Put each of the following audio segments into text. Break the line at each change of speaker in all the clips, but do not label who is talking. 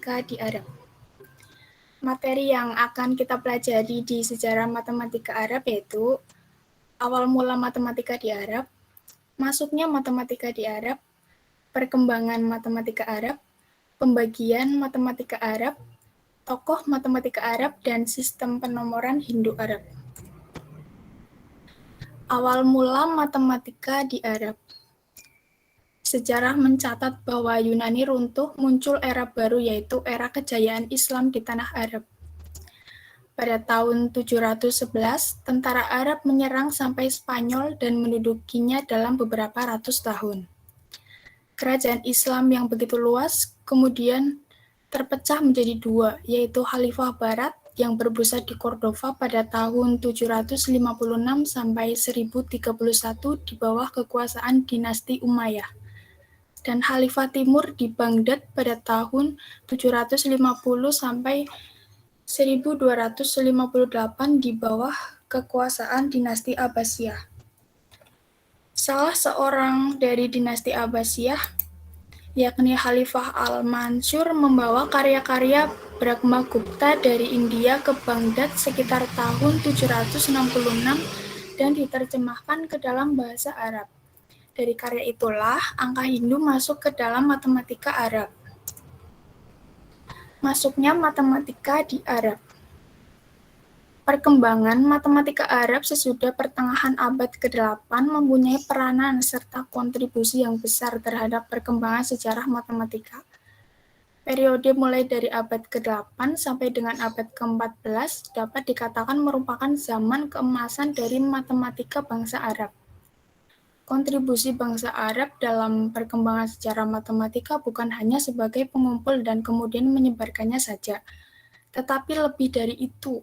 di Arab. Materi yang akan kita pelajari di sejarah matematika Arab yaitu awal mula matematika di Arab, masuknya matematika di Arab, perkembangan matematika Arab, pembagian matematika Arab, tokoh matematika Arab, dan sistem penomoran Hindu-Arab. Awal mula matematika di Arab. Sejarah mencatat bahwa Yunani runtuh, muncul era baru yaitu era kejayaan Islam di tanah Arab. Pada tahun 711, tentara Arab menyerang sampai Spanyol dan mendudukinya dalam beberapa ratus tahun. Kerajaan Islam yang begitu luas kemudian terpecah menjadi dua, yaitu Khalifah Barat yang berpusat di Cordova pada tahun 756 sampai 1031 di bawah kekuasaan dinasti Umayyah, dan Khalifah Timur di Baghdad pada tahun 750 sampai 1258 di bawah kekuasaan dinasti Abbasiyah. Salah seorang dari dinasti Abbasiyah, yakni Khalifah Al-Mansur, membawa karya-karya Brahmagupta dari India ke Baghdad sekitar tahun 766 dan diterjemahkan ke dalam bahasa Arab. Dari karya itulah angka Hindu masuk ke dalam matematika Arab. Masuknya matematika di Arab. Perkembangan matematika Arab sesudah pertengahan abad ke-8 mempunyai peranan serta kontribusi yang besar terhadap perkembangan sejarah matematika. Periode mulai dari abad ke-8 sampai dengan abad ke-14 dapat dikatakan merupakan zaman keemasan dari matematika bangsa Arab. Kontribusi bangsa Arab dalam perkembangan sejarah matematika bukan hanya sebagai pengumpul dan kemudian menyebarkannya saja, tetapi lebih dari itu.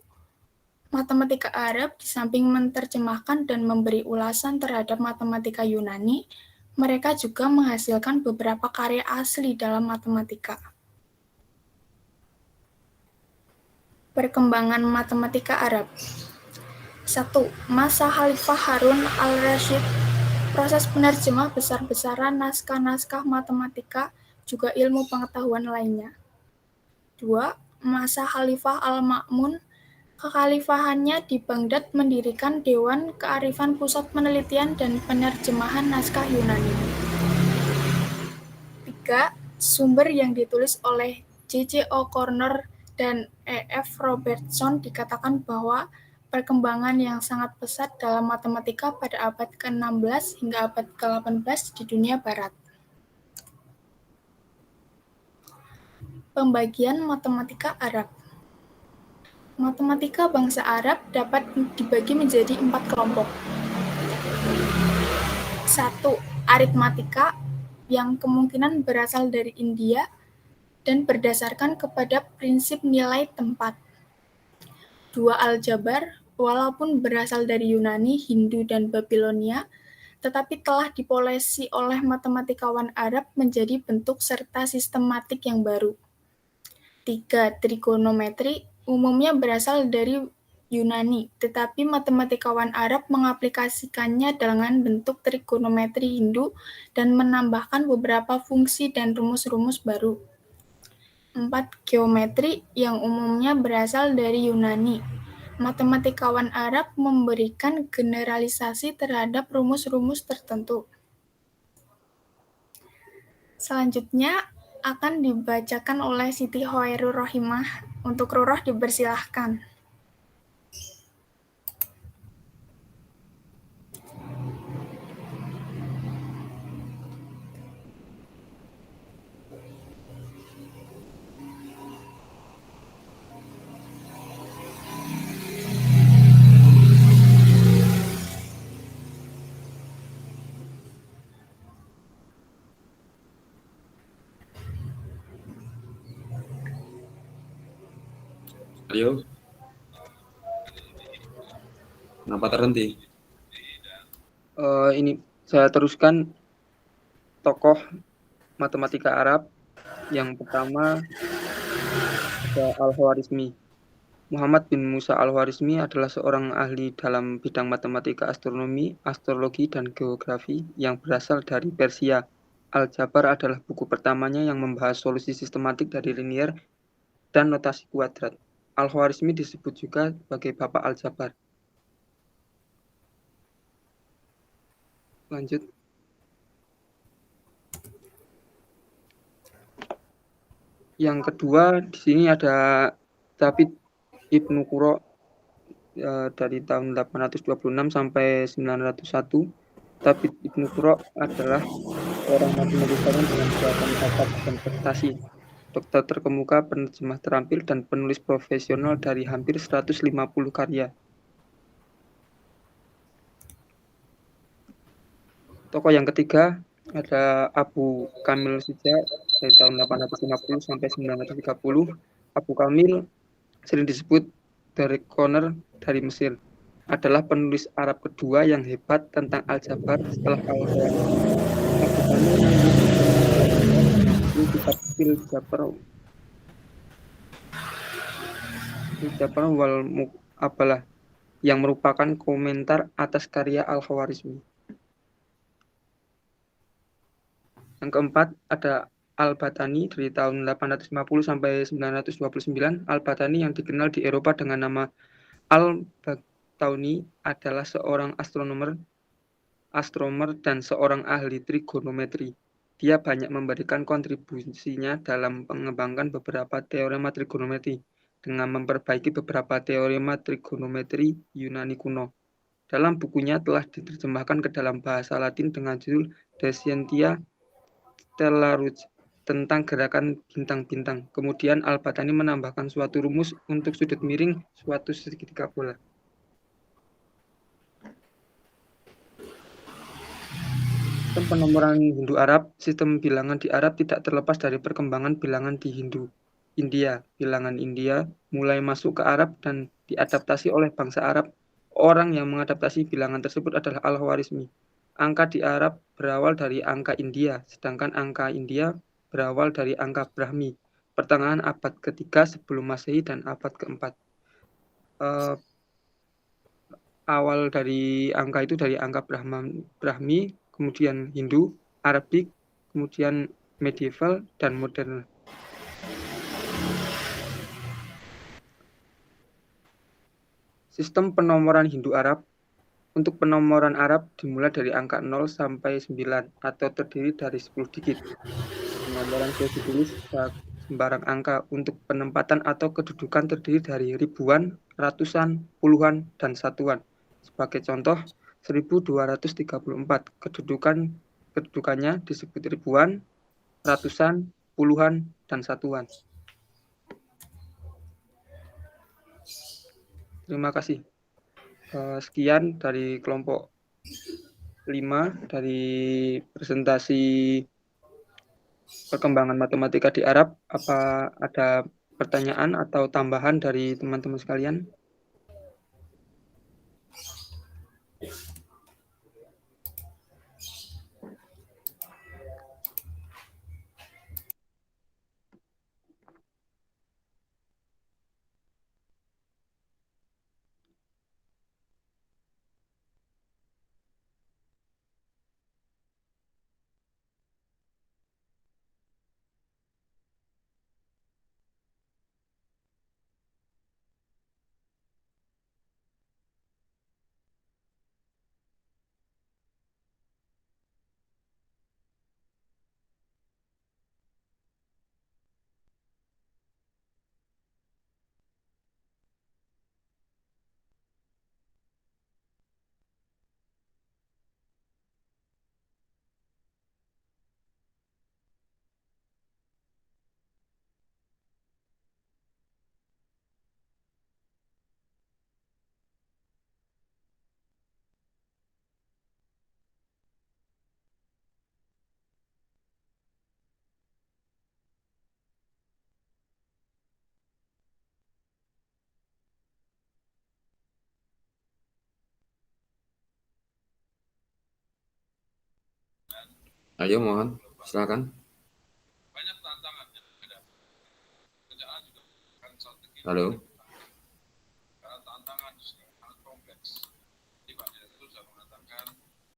Matematika Arab di samping menerjemahkan dan memberi ulasan terhadap matematika Yunani, mereka juga menghasilkan beberapa karya asli dalam matematika. Perkembangan matematika Arab. 1. Masa Khalifah Harun al-Rasyid. Proses penerjemah besar-besaran naskah-naskah matematika, juga ilmu pengetahuan lainnya. 2. Masa Khalifah Al-Ma'mun. Kekhalifahannya di Baghdad mendirikan Dewan Kearifan Pusat Penelitian dan Penerjemahan Naskah Yunani. 3. Sumber yang ditulis oleh J.J. O'Connor dan E.F. Robertson dikatakan bahwa perkembangan yang sangat pesat dalam matematika pada abad ke-16 hingga abad ke-18 di dunia barat. Pembagian matematika Arab. Matematika bangsa Arab dapat dibagi menjadi 4 kelompok. 1. Aritmatika, yang kemungkinan berasal dari India dan berdasarkan kepada prinsip nilai tempat. 2. Aljabar, walaupun berasal dari Yunani, Hindu, dan Babilonia, tetapi telah dipolesi oleh matematikawan Arab menjadi bentuk serta sistematik yang baru. 3. Trigonometri, umumnya berasal dari Yunani, tetapi matematikawan Arab mengaplikasikannya dengan bentuk trigonometri Hindu dan menambahkan beberapa fungsi dan rumus-rumus baru. 4. Geometri, yang umumnya berasal dari Yunani. Matematikawan Arab memberikan generalisasi terhadap rumus-rumus tertentu. Selanjutnya akan dibacakan oleh Siti Hoerul Rohimah. Untuk Roroh dipersilahkan.
Ayo. Kenapa terhenti?
Ini saya teruskan tokoh matematika Arab. Yang pertama Al-Khwarizmi. Muhammad bin Musa Al-Khwarizmi adalah seorang ahli dalam bidang matematika, astronomi, astrologi, dan geografi yang berasal dari Persia. Aljabar adalah buku pertamanya yang membahas solusi sistematik dari linier dan notasi kuadrat. Al-Khwarizmi disebut juga sebagai Bapak Aljabar. Lanjut. Yang kedua di sini ada Thabit Ibnu Qurra dari tahun 826 sampai 901. Thabit Ibnu Qurra adalah seorang matematikawan dengan beragam bakat dan prestasi. Dokter terkemuka, penerjemah terampil, dan penulis profesional dari hampir 150 karya. Tokoh yang ketiga ada Abu Kamil Sija dari tahun 850 sampai 930. Abu Kamil sering disebut Derek Conner dari Mesir. Adalah penulis Arab kedua yang hebat tentang aljabar setelah Al-Khwarizmi. Abu Kamil menulis kitab Filjabar wal Muqabalah yang merupakan komentar atas karya Al-Khwarizmi. Yang keempat ada Al-Batani dari tahun 850 sampai 929. Al-Batani yang dikenal di Eropa dengan nama Al-Baktauni adalah seorang astronomer dan seorang ahli trigonometri. Dia banyak memberikan kontribusinya dalam mengembangkan beberapa teorema trigonometri dengan memperbaiki beberapa teorema trigonometri Yunani kuno. Dalam bukunya telah diterjemahkan ke dalam bahasa Latin dengan judul De Scientia Stellarum tentang gerakan bintang-bintang. Kemudian Al-Batani menambahkan suatu rumus untuk sudut miring suatu segitiga bola. Sistem penomoran Hindu-Arab. Sistem bilangan di Arab tidak terlepas dari perkembangan bilangan di India. Bilangan India mulai masuk ke Arab dan diadaptasi oleh bangsa Arab. Orang yang mengadaptasi bilangan tersebut adalah Al-Khwarizmi. Angka di Arab berawal dari angka India, sedangkan angka India berawal dari angka Brahmi, pertengahan abad ketiga sebelum Masehi dan abad keempat. Awal dari angka itu dari angka Brahmi, kemudian Hindu, Arabik, kemudian medieval, dan modern. Sistem penomoran Hindu-Arab. Untuk penomoran Arab dimulai dari angka 0 sampai 9 atau terdiri dari 10 digit. Penomoran desidenis sembarang angka. Untuk penempatan atau kedudukan terdiri dari ribuan, ratusan, puluhan, dan satuan. Sebagai contoh, 1234 kedudukannya disebut ribuan, ratusan, puluhan, dan satuan. Terima kasih. Sekian dari kelompok 5 dari presentasi perkembangan matematika di Arab. Apa ada pertanyaan atau tambahan dari teman-teman sekalian?
Ayo, mohon, silakan. Halo.